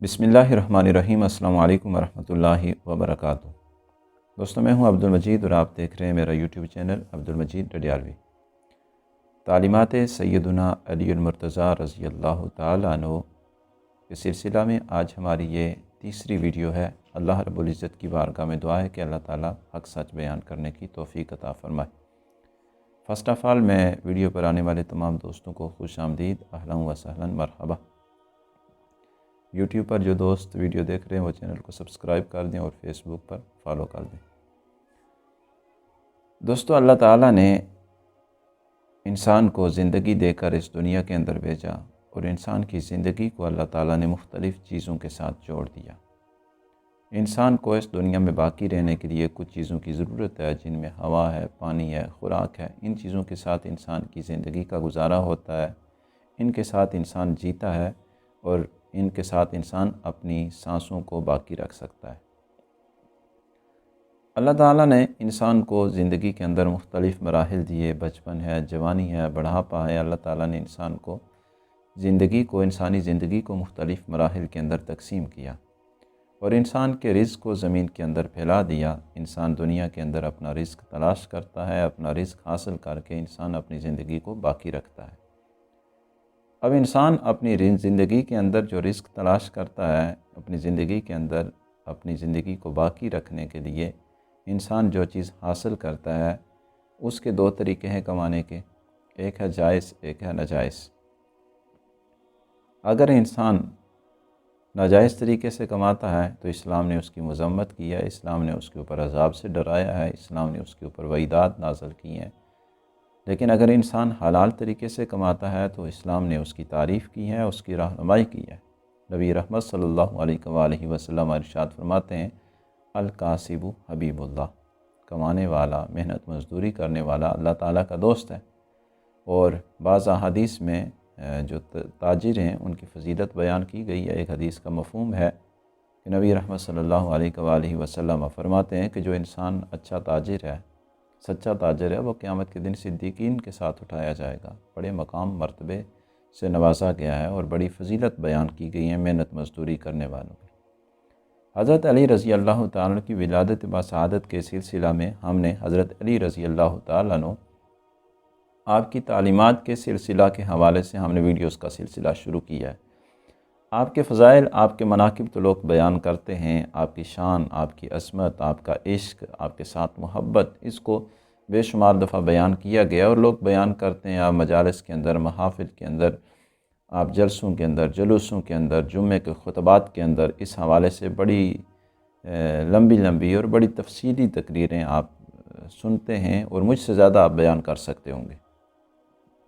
بسم اللہ الرحمن الرحیم۔ السلام علیکم ورحمۃ اللہ وبرکاتہ۔ دوستوں، میں ہوں عبدالمجید اور آپ دیکھ رہے ہیں میرا یوٹیوب چینل عبدالمجید ڈڈیالوی۔ تعلیمات سیدنا علی المرتضیٰ رضی اللہ تعالیٰ عنہ کے سلسلہ میں آج ہماری یہ تیسری ویڈیو ہے۔ اللہ رب العزت کی بارگاہ میں دعا ہے کہ اللہ تعالیٰ حق سچ بیان کرنے کی توفیق عطا فرمائے۔ فرسٹ آف آل میں ویڈیو پر آنے والے تمام دوستوں کو خوش آمدید، اہلا و سہلا، مرحبا۔ یوٹیوب پر جو دوست ویڈیو دیکھ رہے ہیں وہ چینل کو سبسکرائب کر دیں اور فیس بک پر فالو کر دیں۔ دوستو، اللہ تعالیٰ نے انسان کو زندگی دے کر اس دنیا کے اندر بھیجا اور انسان کی زندگی کو اللہ تعالیٰ نے مختلف چیزوں کے ساتھ جوڑ دیا۔ انسان کو اس دنیا میں باقی رہنے کے لیے کچھ چیزوں کی ضرورت ہے، جن میں ہوا ہے، پانی ہے، خوراک ہے۔ ان چیزوں کے ساتھ انسان کی زندگی کا گزارا ہوتا ہے، ان کے ساتھ انسان جیتا ہے اور ان کے ساتھ انسان اپنی سانسوں کو باقی رکھ سکتا ہے۔ اللہ تعالیٰ نے انسان کو زندگی کے اندر مختلف مراحل دیے، بچپن ہے، جوانی ہے، بڑھاپا ہے۔ اللہ تعالیٰ نے انسانی زندگی کو مختلف مراحل کے اندر تقسیم کیا اور انسان کے رزق کو زمین کے اندر پھیلا دیا۔ انسان دنیا کے اندر اپنا رزق تلاش کرتا ہے، اپنا رزق حاصل کر کے انسان اپنی زندگی کو باقی رکھتا ہے۔ اب انسان اپنی زندگی کے اندر جو رزق تلاش کرتا ہے، اپنی زندگی کے اندر اپنی زندگی کو باقی رکھنے کے لیے انسان جو چیز حاصل کرتا ہے اس کے دو طریقے ہیں کمانے کے، ایک ہے جائز، ایک ہے ناجائز۔ اگر انسان ناجائز طریقے سے کماتا ہے تو اسلام نے اس کی مذمت کی ہے، اسلام نے اس کے اوپر عذاب سے ڈرایا ہے، اسلام نے اس کے اوپر وعیدات نازل کی ہیں۔ لیکن اگر انسان حلال طریقے سے کماتا ہے تو اسلام نے اس کی تعریف کی ہے، اس کی رہنمائی کی ہے۔ نبی رحمت صلی اللہ علیہ وآلہ وسلم ارشاد فرماتے ہیں، الکاسب حبیب اللہ، کمانے والا، محنت مزدوری کرنے والا اللہ تعالیٰ کا دوست ہے۔ اور بعض احادیث میں جو تاجر ہیں ان کی فضیلت بیان کی گئی ہے۔ ایک حدیث کا مفہوم ہے کہ نبی رحمت صلی اللہ علیہ وآلہ وسلم فرماتے ہیں کہ جو انسان اچھا تاجر ہے، سچا تاجر ہے، وہ قیامت کے دن صدیقین کے ساتھ اٹھایا جائے گا۔ بڑے مقام مرتبے سے نوازا گیا ہے اور بڑی فضیلت بیان کی گئی ہے محنت مزدوری کرنے والوں کی۔ حضرت علی رضی اللہ تعالیٰ کی ولادت بسعادت کے سلسلہ میں ہم نے حضرت علی رضی اللہ تعالیٰ عنہ آپ کی تعلیمات کے سلسلہ کے حوالے سے ہم نے ویڈیوز کا سلسلہ شروع کیا ہے۔ آپ کے فضائل، آپ کے مناقب تو لوگ بیان کرتے ہیں، آپ کی شان، آپ کی عظمت، آپ کا عشق، آپ کے ساتھ محبت، اس کو بے شمار دفعہ بیان کیا گیا اور لوگ بیان کرتے ہیں۔ آپ مجالس کے اندر، محافل کے اندر، آپ جلسوں کے اندر، جلوسوں کے اندر، جمعے کے خطبات کے اندر اس حوالے سے بڑی لمبی اور بڑی تفصیلی تقریریں آپ سنتے ہیں اور مجھ سے زیادہ آپ بیان کر سکتے ہوں گے۔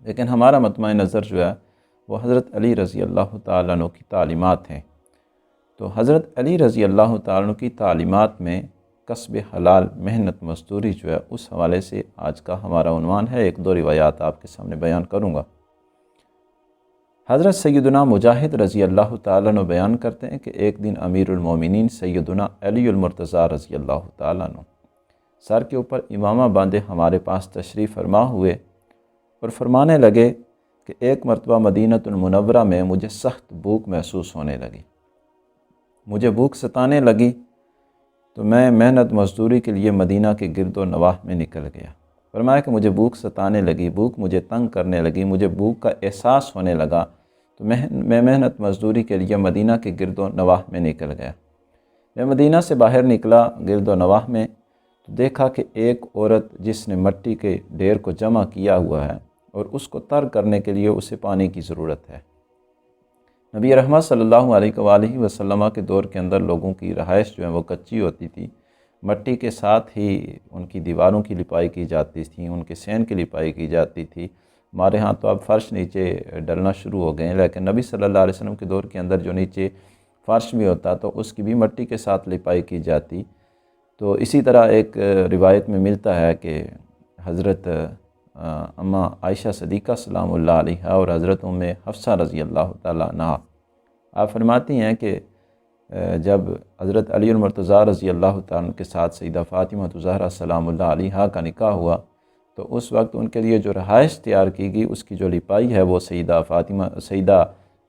لیکن ہمارا مطمع نظر جو ہے وہ حضرت علی رضی اللہ تعالیٰ عنہ کی تعلیمات ہیں۔ تو حضرت علی رضی اللہ تعالیٰ عنہ کی تعلیمات میں کسب حلال، محنت مزدوری جو ہے، اس حوالے سے آج کا ہمارا عنوان ہے۔ ایک دو روایات آپ کے سامنے بیان کروں گا۔ حضرت سیدنا مجاہد رضی اللہ تعالیٰ عنہ بیان کرتے ہیں کہ ایک دن امیر المومنین سیدنا علی المرتضیٰ رضی اللہ تعالیٰ عنہ سر کے اوپر امامہ باندھے ہمارے پاس تشریف فرما ہوئے اور فرمانے لگے کہ ایک مرتبہ مدینۃ المنورہ میں مجھے سخت بھوک محسوس ہونے لگی، مجھے بھوک ستانے لگی تو میں محنت مزدوری کے لیے مدینہ کے گرد و نواح میں نکل گیا۔ فرمایا کہ مجھے بھوک ستانے لگی، بھوک مجھے تنگ کرنے لگی، مجھے بھوک کا احساس ہونے لگا تو میں محنت مزدوری کے لیے مدینہ کے گرد و نواح میں نکل گیا۔ میں مدینہ سے باہر نکلا گرد و نواح میں تو دیکھا کہ ایک عورت جس نے مٹی کے ڈھیر کو جمع کیا ہوا ہے اور اس کو تر کرنے کے لیے اسے پانی کی ضرورت ہے۔ نبی رحمت صلی اللہ علیہ وآلہ وسلم کے دور کے اندر لوگوں کی رہائش جو ہے وہ کچی ہوتی تھی، مٹی کے ساتھ ہی ان کی دیواروں کی لپائی کی جاتی تھی، ان کے سین کی لپائی کی جاتی تھی۔ ہمارے ہاں تو اب فرش نیچے ڈلنا شروع ہو گئے ہیں، لیکن نبی صلی اللہ علیہ وسلم کے دور کے اندر جو نیچے فرش بھی ہوتا تو اس کی بھی مٹی کے ساتھ لپائی کی جاتی۔ تو اسی طرح ایک روایت میں ملتا ہے کہ حضرت اماں عائشہ صدیقہ سلام اللہ علیہا اور حضرت ام حفصہ رضی اللہ تعالیٰ عنہا آپ فرماتی ہیں کہ جب حضرت علی المرتضیٰ رضی اللہ تعالیٰ عنہ کے ساتھ سیدہ فاطمہ زہرا سلام اللہ علیہا کا نکاح ہوا تو اس وقت ان کے لیے جو رہائش تیار کی گئی، اس کی جو لپائی ہے وہ سیدہ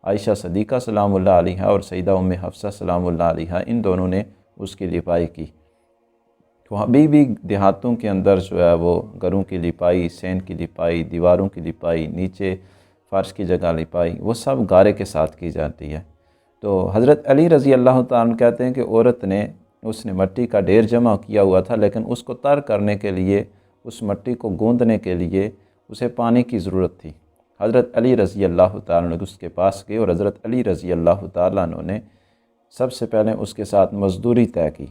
عائشہ صدیقہ سلام اللہ علیہا اور سیدہ ام حفصہ سلام اللہ علیہا، ان دونوں نے اس کی لپائی کی۔ تو ابھی بھی دیہاتوں کے اندر جو ہے وہ گھروں کی لپائی، سین کی لپائی، دیواروں کی لپائی، نیچے فرش کی جگہ لپائی، وہ سب گارے کے ساتھ کی جاتی ہے۔ تو حضرت علی رضی اللہ تعالیٰ عنہ کہتے ہیں کہ عورت نے اس نے مٹی کا ڈھیر جمع کیا ہوا تھا، لیکن اس کو تر کرنے کے لیے، اس مٹی کو گوندنے کے لیے اسے پانی کی ضرورت تھی۔ حضرت علی رضی اللہ تعالیٰ عنہ اس کے پاس گئے اور حضرت علی رضی اللہ تعالیٰ عنہ نے سب سے پہلے اس کے ساتھ مزدوری طے کی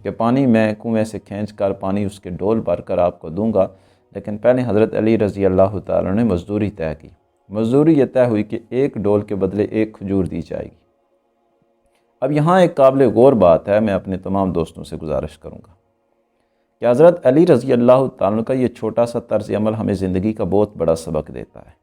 کہ پانی میں کنویں سے کھینچ کر پانی اس کے ڈول بھر کر آپ کو دوں گا، لیکن پہلے حضرت علی رضی اللہ تعالیٰ عنہ نے مزدوری طے کی۔ مزدوری یہ طے ہوئی کہ ایک ڈول کے بدلے ایک کھجور دی جائے گی۔ اب یہاں ایک قابل غور بات ہے، میں اپنے تمام دوستوں سے گزارش کروں گا کہ حضرت علی رضی اللہ تعالیٰ عنہ کا یہ چھوٹا سا طرز عمل ہمیں زندگی کا بہت بڑا سبق دیتا ہے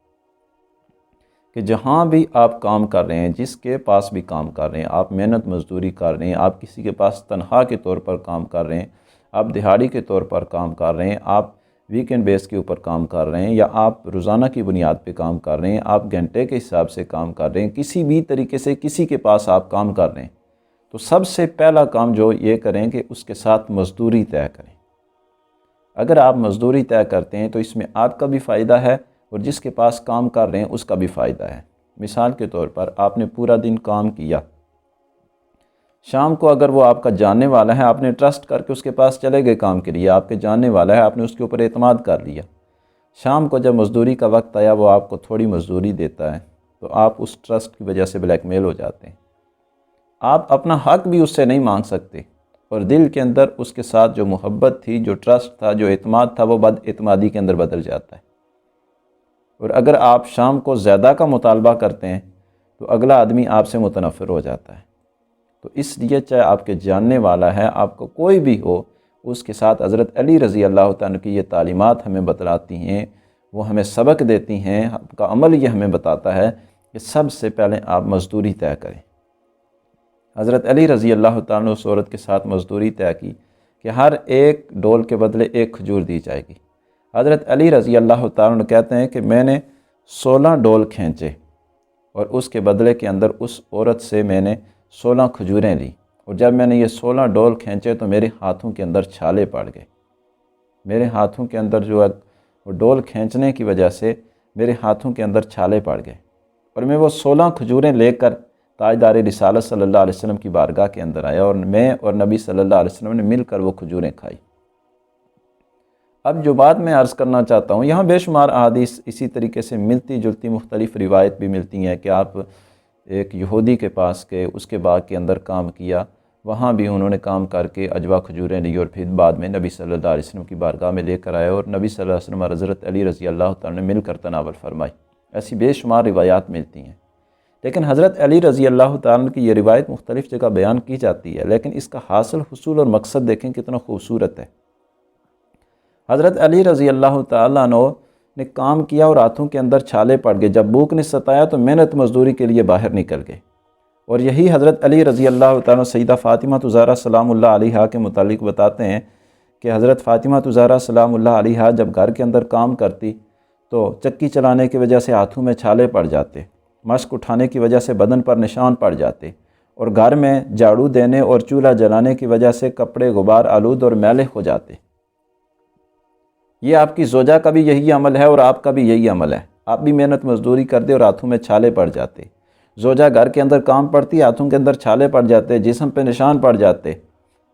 کہ جہاں بھی آپ کام کر رہے ہیں، جس کے پاس بھی کام کر رہے ہیں، آپ محنت مزدوری کر رہے ہیں، آپ کسی کے پاس تنخواہ کے طور پر کام کر رہے ہیں، آپ دہاڑی کے طور پر کام کر رہے ہیں، آپ ویکنڈ بیس کے اوپر کام کر رہے ہیں، یا آپ روزانہ کی بنیاد پہ کام کر رہے ہیں، آپ گھنٹے کے حساب سے کام کر رہے ہیں، کسی بھی طریقے سے کسی کے پاس آپ کام کر رہے ہیں، تو سب سے پہلا کام جو یہ کریں کہ اس کے ساتھ مزدوری طے کریں۔ اگر آپ مزدوری طے کرتے ہیں تو اس میں آپ کا بھی فائدہ ہے اور جس کے پاس کام کر رہے ہیں اس کا بھی فائدہ ہے۔ مثال کے طور پر آپ نے پورا دن کام کیا، شام کو اگر وہ آپ کا جاننے والا ہے، آپ نے ٹرسٹ کر کے اس کے پاس چلے گئے کام کے لیے، آپ کے جاننے والا ہے، آپ نے اس کے اوپر اعتماد کر لیا، شام کو جب مزدوری کا وقت آیا وہ آپ کو تھوڑی مزدوری دیتا ہے، تو آپ اس ٹرسٹ کی وجہ سے بلیک میل ہو جاتے ہیں۔ آپ اپنا حق بھی اس سے نہیں مانگ سکتے، اور دل کے اندر اس کے ساتھ جو محبت تھی، جو ٹرسٹ تھا، جو اعتماد تھا، وہ بد اعتمادی کے اندر بدل جاتا ہے۔ اور اگر آپ شام کو زیادہ کا مطالبہ کرتے ہیں تو اگلا آدمی آپ سے متنفر ہو جاتا ہے۔ تو اس لیے چاہے آپ کے جاننے والا ہے، آپ کو کوئی بھی ہو، اس کے ساتھ حضرت علی رضی اللہ تعالیٰ کی یہ تعلیمات ہمیں بتلاتی ہیں، وہ ہمیں سبق دیتی ہیں، آپ کا عمل یہ ہمیں بتاتا ہے کہ سب سے پہلے آپ مزدوری طے کریں۔ حضرت علی رضی اللہ تعالیٰ نے اس عورت کے ساتھ مزدوری طے کی کہ ہر ایک ڈول کے بدلے ایک کھجور دی جائے گی۔ حضرت علی رضی اللہ تعالیٰ نے کہتے ہیں کہ میں نے 16 ڈول کھینچے اور اس کے بدلے کے اندر اس عورت سے میں نے 16 کھجوریں لی، اور جب میں نے یہ 16 ڈول کھینچے تو میرے ہاتھوں کے اندر چھالے پڑ گئے۔ میرے ہاتھوں کے اندر جو ہے وہ ڈول کھینچنے کی وجہ سے میرے ہاتھوں کے اندر چھالے پڑ گئے، اور میں وہ 16 کھجوریں لے کر تاجدار رسالت صلی اللہ علیہ وسلم کی بارگاہ کے اندر آیا، اور میں اور نبی صلی اللہ علیہ وسلم نے مل کر وہ کھجوریں کھائی۔ اب جو بات میں عرض کرنا چاہتا ہوں، یہاں بے شمار احادیث اسی طریقے سے ملتی جلتی مختلف روایت بھی ملتی ہیں کہ آپ ایک یہودی کے پاس گئے، اس کے باغ کے اندر کام کیا، وہاں بھی انہوں نے کام کر کے اجوا کھجوریں لی، اور پھر بعد میں نبی صلی اللہ علیہ وسلم کی بارگاہ میں لے کر آئے، اور نبی صلی اللہ علیہ وسلم اور حضرت علی رضی اللہ تعالیٰ نے مل کر تناول فرمائی۔ ایسی بے شمار روایات ملتی ہیں، لیکن حضرت علی رضی اللہ تعالیٰ کی یہ روایت مختلف جگہ بیان کی جاتی ہے، لیکن اس کا حاصل حصول اور مقصد دیکھیں کتنا خوبصورت ہے۔ حضرت علی رضی اللہ تعالیٰ عنہ نے کام کیا اور ہاتھوں کے اندر چھالے پڑ گئے، جب بھوک نے ستایا تو محنت مزدوری کے لیے باہر نکل گئے، اور یہی حضرت علی رضی اللہ تعالیٰ سیدہ فاطمہ الزہرا سلام اللہ علیہا کے متعلق بتاتے ہیں کہ حضرت فاطمہ الزہرا سلام اللہ علیہا جب گھر کے اندر کام کرتی تو چکی چلانے کی وجہ سے ہاتھوں میں چھالے پڑ جاتے، مشق اٹھانے کی وجہ سے بدن پر نشان پڑ جاتے، اور گھر میں جھاڑو دینے اور چولہا جلانے کی وجہ سے کپڑے غبار آلود اور میلے ہو جاتے۔ یہ آپ کی زوجہ کا بھی یہی عمل ہے اور آپ کا بھی یہی عمل ہے، آپ بھی محنت مزدوری کرتے اور ہاتھوں میں چھالے پڑ جاتے، زوجہ گھر کے اندر کام پڑتی، ہاتھوں کے اندر چھالے پڑ جاتے، جسم پہ نشان پڑ جاتے،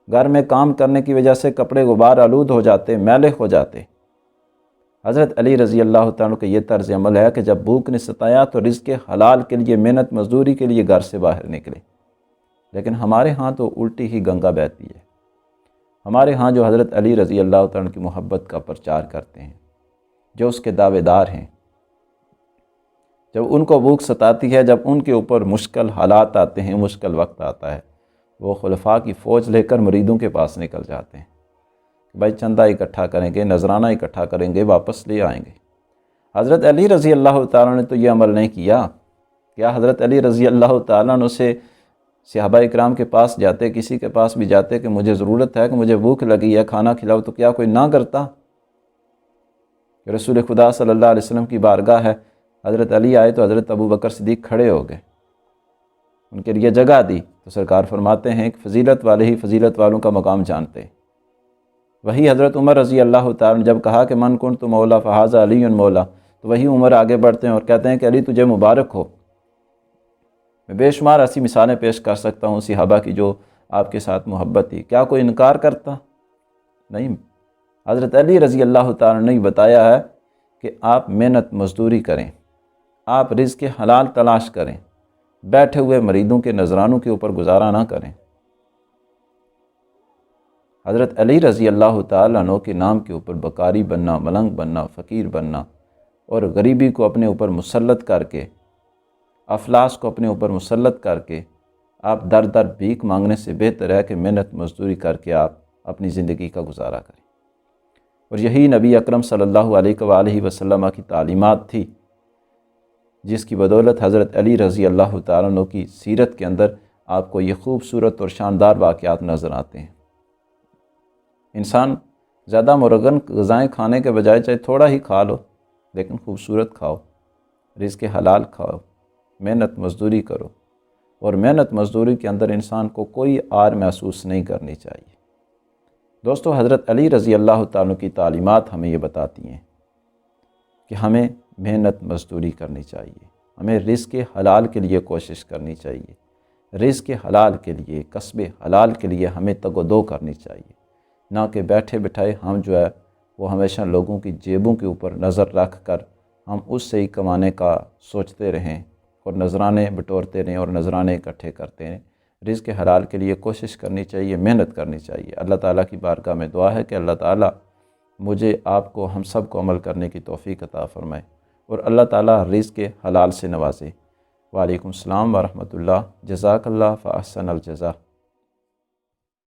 گھر میں کام کرنے کی وجہ سے کپڑے غبار آلود ہو جاتے، میلے ہو جاتے۔ حضرت علی رضی اللہ تعالیٰ کا یہ طرز عمل ہے کہ جب بھوک نے ستایا تو رزق حلال کے لیے محنت مزدوری کے لیے گھر سے باہر نکلے، لیکن ہمارے ہاں تو الٹی ہی گنگا بہتی ہے۔ ہمارے ہاں جو حضرت علی رضی اللہ تعالیٰ کی محبت کا پرچار کرتے ہیں، جو اس کے دعوے دار ہیں، جب ان کو بھوک ستاتی ہے، جب ان کے اوپر مشکل حالات آتے ہیں، مشکل وقت آتا ہے، وہ خلفاء کی فوج لے کر مریدوں کے پاس نکل جاتے ہیں کہ بھائی چندہ اکٹھا کریں گے، نذرانہ اکٹھا کریں گے، واپس لے آئیں گے۔ حضرت علی رضی اللہ تعالیٰ نے تو یہ عمل نہیں کیا۔ کیا حضرت علی رضی اللہ تعالیٰ نے سے صحابہ اکرام کے پاس جاتے، کسی کے پاس بھی جاتے کہ مجھے ضرورت ہے، کہ مجھے بھوک لگی ہے، کھانا کھلاؤ، تو کیا کوئی نہ کرتا؟ رسول خدا صلی اللہ علیہ وسلم کی بارگاہ ہے، حضرت علی آئے تو حضرت ابو بکر صدیق کھڑے ہو گئے، ان کے لیے جگہ دی، تو سرکار فرماتے ہیں کہ فضیلت والے ہی فضیلت والوں کا مقام جانتے ہیں۔ وہی حضرت عمر رضی اللہ تعالیٰ نے جب کہا کہ من کنت مولا فہذا علی مولا، تو وہی عمر آگے بڑھتے ہیں اور کہتے ہیں کہ علی تجھے مبارک ہو۔ میں بے شمار ایسی مثالیں پیش کر سکتا ہوں صحابہ کی جو آپ کے ساتھ محبت تھی، کیا کوئی انکار کرتا؟ نہیں۔ حضرت علی رضی اللہ تعالیٰ نے بتایا ہے کہ آپ محنت مزدوری کریں، آپ رزق حلال تلاش کریں، بیٹھے ہوئے مریدوں کے نذرانوں کے اوپر گزارا نہ کریں۔ حضرت علی رضی اللہ تعالیٰ عنہ کے نام کے اوپر بکاری بننا، ملنگ بننا، فقیر بننا اور غریبی کو اپنے اوپر مسلط کر کے، افلاس کو اپنے اوپر مسلط کر کے آپ در در بھیک مانگنے سے بہتر ہے کہ محنت مزدوری کر کے آپ اپنی زندگی کا گزارا کریں۔ اور یہی نبی اکرم صلی اللہ علیہ وآلہ وسلم کی تعلیمات تھی، جس کی بدولت حضرت علی رضی اللہ تعالیٰ عنہ کی سیرت کے اندر آپ کو یہ خوبصورت اور شاندار واقعات نظر آتے ہیں۔ انسان زیادہ مرغن غذائیں کھانے کے بجائے چاہے تھوڑا ہی کھا لو، لیکن خوبصورت کھاؤ، رزق حلال کھاؤ، محنت مزدوری کرو، اور محنت مزدوری کے اندر انسان کو کوئی آر محسوس نہیں کرنی چاہیے۔ دوستو، حضرت علی رضی اللہ تعالیٰ کی تعلیمات ہمیں یہ بتاتی ہیں کہ ہمیں محنت مزدوری کرنی چاہیے، ہمیں رزق حلال کے لیے کوشش کرنی چاہیے، رزق حلال کے لیے، کسب حلال کے لیے ہمیں تگ و دو کرنی چاہیے، نہ کہ بیٹھے بٹھائے ہم جو ہے وہ ہمیشہ لوگوں کی جیبوں کے اوپر نظر رکھ کر ہم اس سے ہی کمانے کا سوچتے رہیں اور نذرانے بٹورتے رہیں اور نذرانے اکٹھے کرتے رہیں۔ رزق حلال کے لیے کوشش کرنی چاہیے، محنت کرنی چاہیے۔ اللہ تعالیٰ کی بارگاہ میں دعا ہے کہ اللہ تعالیٰ مجھے، آپ کو، ہم سب کو عمل کرنے کی توفیق عطا فرمائے اور اللہ تعالیٰ رزق حلال سے نوازے۔ وعلیکم السلام ورحمۃ اللہ۔ جزاک اللہ فاحسن الجزا۔